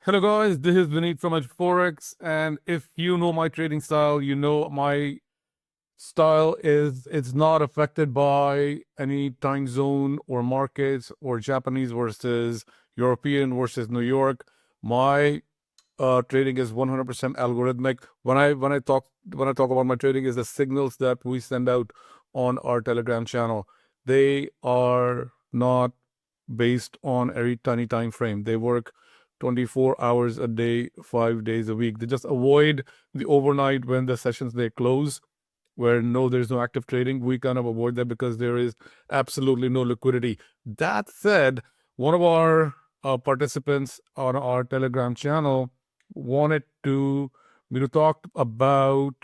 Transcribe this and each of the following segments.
Hello guys, this is Vineet from Forex, and if you know my trading style, you know my style is it's not affected by any time zone or markets or Japanese versus European versus New York. My trading is 100% algorithmic. When I talk about my trading, is the signals that we send out on our Telegram channel. They are not based on every tiny time frame. They work 24 hours a day, 5 days a week. They just avoid the overnight when the sessions they close, where there's no active trading. We kind of avoid that because there is absolutely no liquidity. That said, one of our participants on our Telegram channel wanted to talk about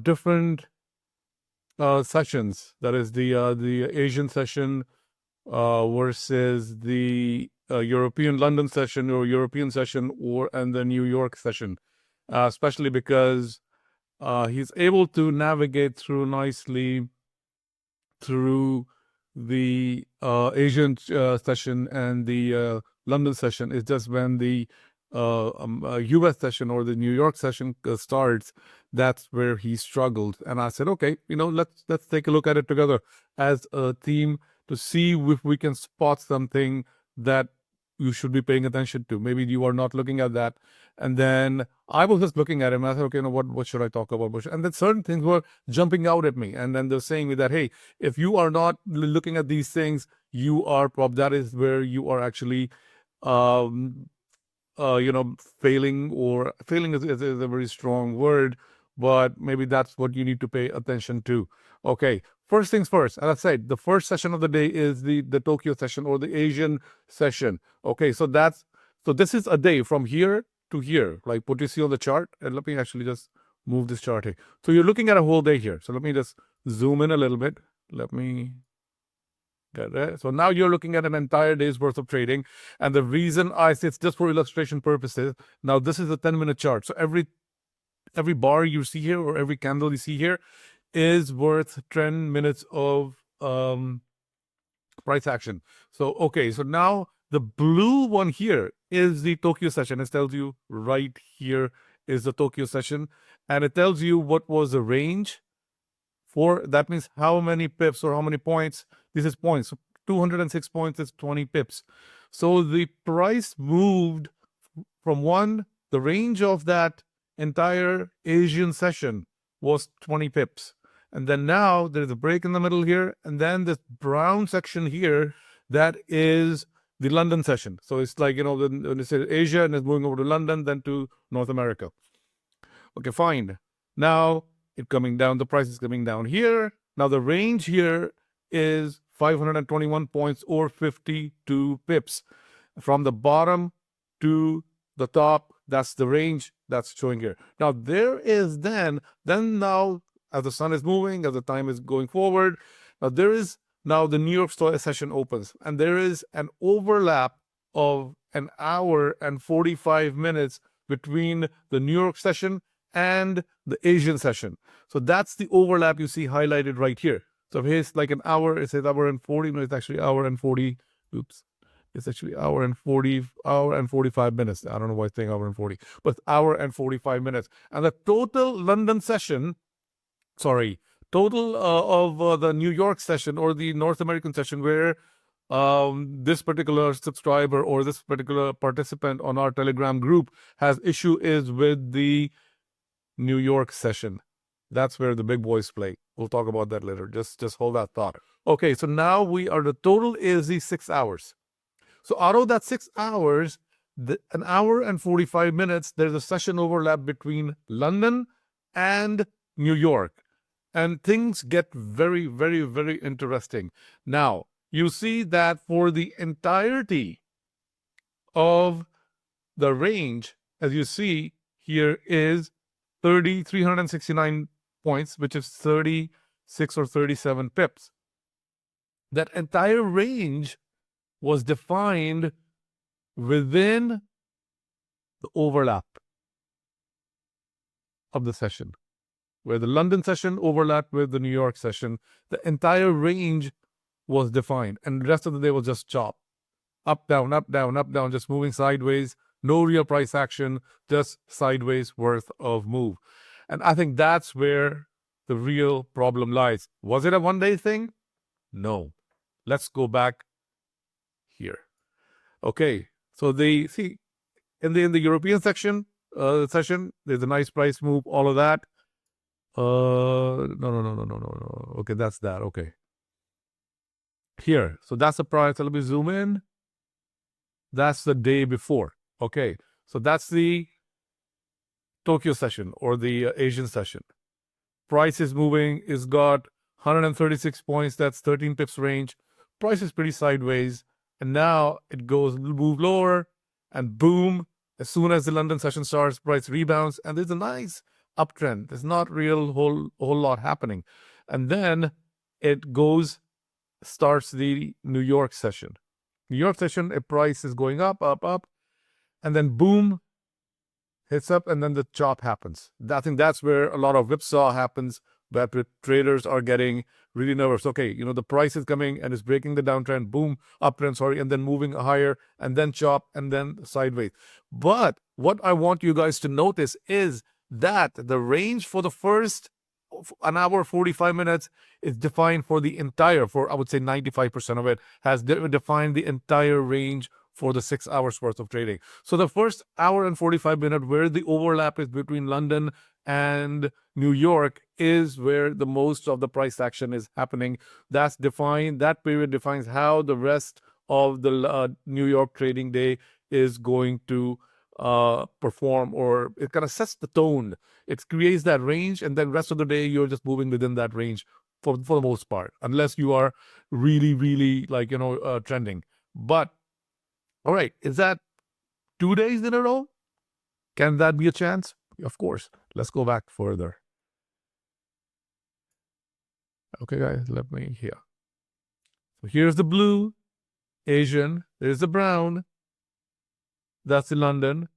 different sessions. That is the Asian session versus the European London session or European session and the New York session, especially because he's able to navigate through nicely through the Asian session and the London session. It's just when the US session or the New York session starts, that's where he struggled. And I said, okay, let's take a look at it together as a team to see if we can spot something that you should be paying attention to. Maybe you are not looking at that. And then I was just looking at him. And I said, okay, what should I talk about? And then certain things were jumping out at me. And then they're saying me that, hey, if you are not looking at these things, that is where you are actually, failing, or failing is a very strong word, but maybe that's what you need to pay attention to. Okay, first things first. As I said, the first session of the day is the Tokyo session or the Asian session. Okay, so this is a day from here to here, like what you see on the chart. And let me actually just move this chart here. So you're looking at a whole day here. So let me just zoom in a little bit. Let me get it. So now you're looking at an entire day's worth of trading. And the reason I say it's just for illustration purposes. Now this is a 10-minute chart. So every bar you see here or every candle you see here is worth 10 minutes of price action. So, okay, so now the blue one here is the Tokyo session. It tells you right here is the Tokyo session. And it tells you what was the range for, that means how many pips or how many points. This is points. So 206 points is 20 pips. So the price moved from the range of that entire Asian session was 20 pips. And then now there's a break in the middle here. And then this brown section here, that is the London session. So it's like, when it's Asia and it's moving over to London, then to North America. Okay, fine. Now it coming down, the price is coming down here. Now the range here is 521 points or 52 pips. From the bottom to the top, that's the range that's showing here. Now there is then now, as the sun is moving, as the time is going forward, now the New York session opens, and there is an overlap of an hour and 45 minutes between the New York session and the Asian session. So that's the overlap you see highlighted right here. So here's like an hour, it says hour and 40, no, it's actually hour and 40, it's actually hour and 45 minutes. I don't know why I'm saying hour and 40, but hour and 45 minutes. And the total London session, total of the New York session or the North American session, where this particular subscriber or this particular participant on our Telegram group has issue is with the New York session. That's where the big boys play. We'll talk about that later. Just hold that thought. Okay, so now the total is the 6 hours. So out of that 6 hours, an hour and 45 minutes, there's a session overlap between London and New York. And things get very, very, very interesting. Now, you see that for the entirety of the range, as you see here, is 369 points, which is 36 or 37 pips. That entire range was defined within the overlap of the session, where the London session overlapped with the New York session. The entire range was defined, and the rest of the day was just chop. Up, down, up, down, up, down, just moving sideways No real price action, just sideways worth of move. And I think that's where the real problem lies. Was it a one-day thing? No. Let's go back here. Okay, so they see in the European session, there's a nice price move, all of that. No. Okay, that's that. Okay. Here, so that's the price. Let me zoom in. That's the day before. Okay, so that's the Tokyo session or the Asian session. Price is moving. It's got 136 points. That's 13 pips range. Price is pretty sideways. And now it goes move lower and boom. As soon as the London session starts, price rebounds and there's a nice uptrend. There's not real whole lot happening. And then it starts the New York session. New York session, a price is going up, and then boom, hits up, and then the chop happens. I think that's where a lot of whipsaw happens, where traders are getting really nervous. Okay, the price is coming and it's breaking the downtrend, boom, uptrend, sorry, and then moving higher, and then chop, and then sideways. But what I want you guys to notice is that the range for the first an hour, 45 minutes is defined for the entire, I would say 95% of it has defined the entire range for the 6 hours worth of trading. So the first hour and 45 minutes where the overlap is between London and New York is where the most of the price action is happening. That's defined, that period defines how the rest of the New York trading day is going to perform, or it kind of sets the tone. It creates that range, and then rest of the day you're just moving within that range for the most part, unless you are really, really like trending. But all right, is that 2 days in a row? Can that be a chance? Of course. Let's go back further. Okay, guys, let me here. So here's the blue, Asian. There's the brown. That's the London.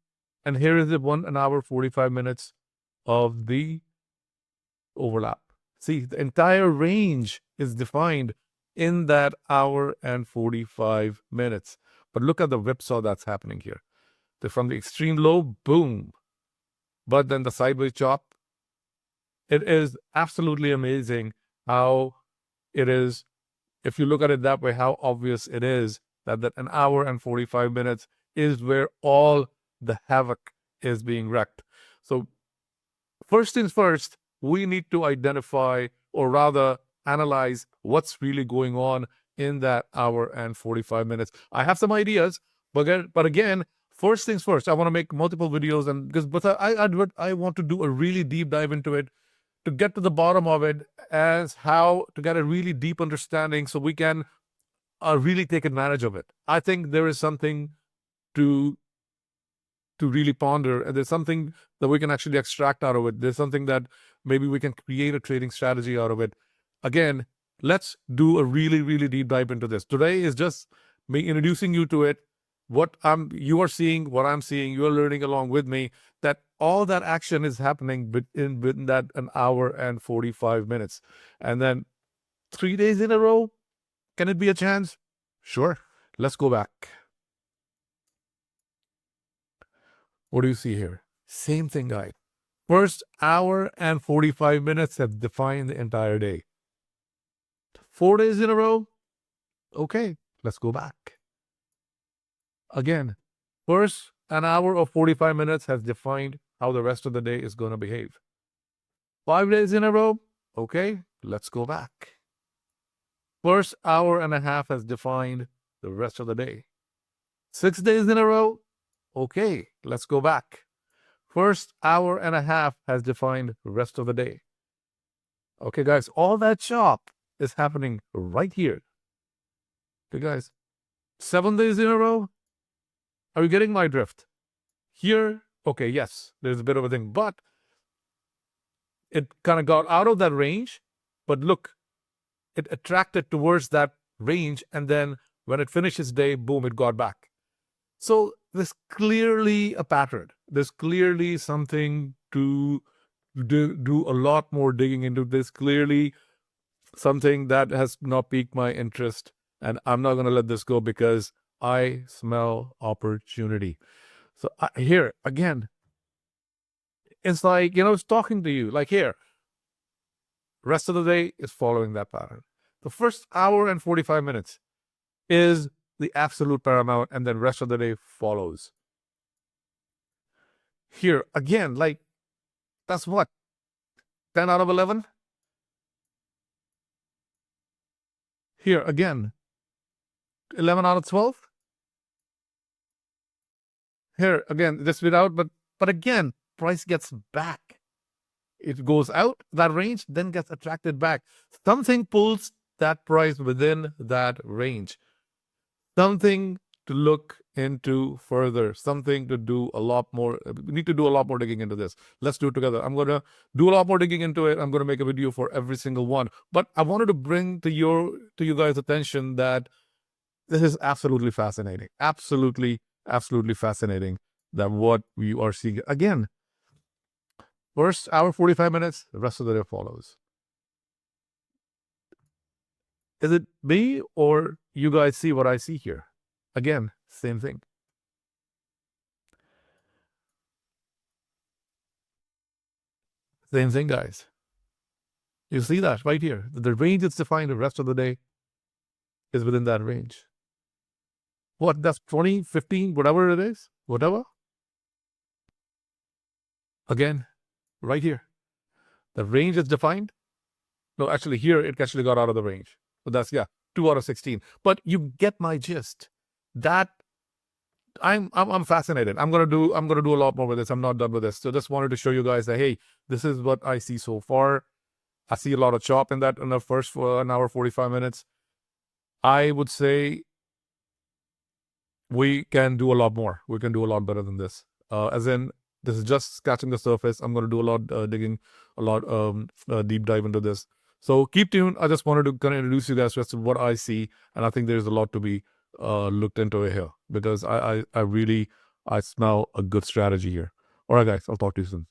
And here is the 1 hour, 45 minutes of the overlap. See, the entire range is defined in that hour and 45 minutes. But look at the whipsaw that's happening here. From the extreme low, boom. But then the sideways chop. It is absolutely amazing how it is, if you look at it that way, how obvious it is that an hour and 45 minutes is where all the havoc is being wreaked. So first things first, we need to identify, or rather analyze, what's really going on in that hour and 45 minutes. I have some ideas, but again, first things first, I want to make multiple videos, and but I want to do a really deep dive into it to get to the bottom of it, as how to get a really deep understanding so we can really take advantage of it. I think there is something to really ponder, and there's something that we can actually extract out of it. There's something that maybe we can create a trading strategy out of it. Again, let's do a really, really deep dive into this. Today is just me introducing you to it. You are seeing what I'm seeing. You are learning along with me that all that action is happening within that an hour and 45 minutes. And then 3 days in a row, can it be a chance? Sure. Let's go back. What do you see here? Same thing, guys. First hour and 45 minutes have defined the entire day. 4 days in a row? Okay, let's go back. Again, first an hour or 45 minutes has defined how the rest of the day is going to behave. 5 days in a row? Okay, let's go back. First hour and a half has defined the rest of the day. 6 days in a row? Okay, let's go back. First hour and a half has defined the rest of the day. Okay, guys, all that chop is happening right here. Okay, guys, 7 days in a row? Are you getting my drift? Here, okay, yes, there's a bit of a thing, but it kind of got out of that range. But look, it attracted towards that range, and then when it finished its day, boom, it got back. So there's clearly a pattern. There's clearly something to do a lot more digging into. This clearly something that has not piqued my interest, and I'm not going to let this go because I smell opportunity. So here again, it's like, it's talking to you. Like here, rest of the day is following that pattern. The first hour and 45 minutes is the absolute paramount, and then rest of the day follows. Here again, like that's what, 10 out of 11. Here again, 11 out of 12. Here again, this bit out, but again, price gets back. It goes out that range, then gets attracted back. Something pulls that price within that range. Something to look into further, something to do a lot more. We need to do a lot more digging into this. Let's do it together. I'm going to do a lot more digging into it. I'm going to make a video for every single one. But I wanted to bring to you guys' attention that this is absolutely fascinating. Absolutely fascinating that what we are seeing. Again, first hour, 45 minutes, the rest of the day follows. Is it me or you guys see what I see here? Again, same thing. Same thing, guys. You see that right here. The range is defined, the rest of the day is within that range. What? That's 20, 15, whatever it is, whatever. Again, right here. The range is defined. No, actually here, it actually got out of the range. But that's, 2 out of 16. But you get my gist. That I'm fascinated. I'm gonna do a lot more with this. I'm not done with this. So just wanted to show you guys that, hey, this is what I see so far. I see a lot of chop in the first 1 hour 45 minutes. I would say we can do a lot more. We can do a lot better than this. As in, this is just scratching the surface. I'm going to do a lot digging, a lot deep dive into this. So keep tuned. I just wanted to kind of introduce you guys to what I see, and I think there's a lot to be looked into here because I really smell a good strategy here. All right, guys, I'll talk to you soon.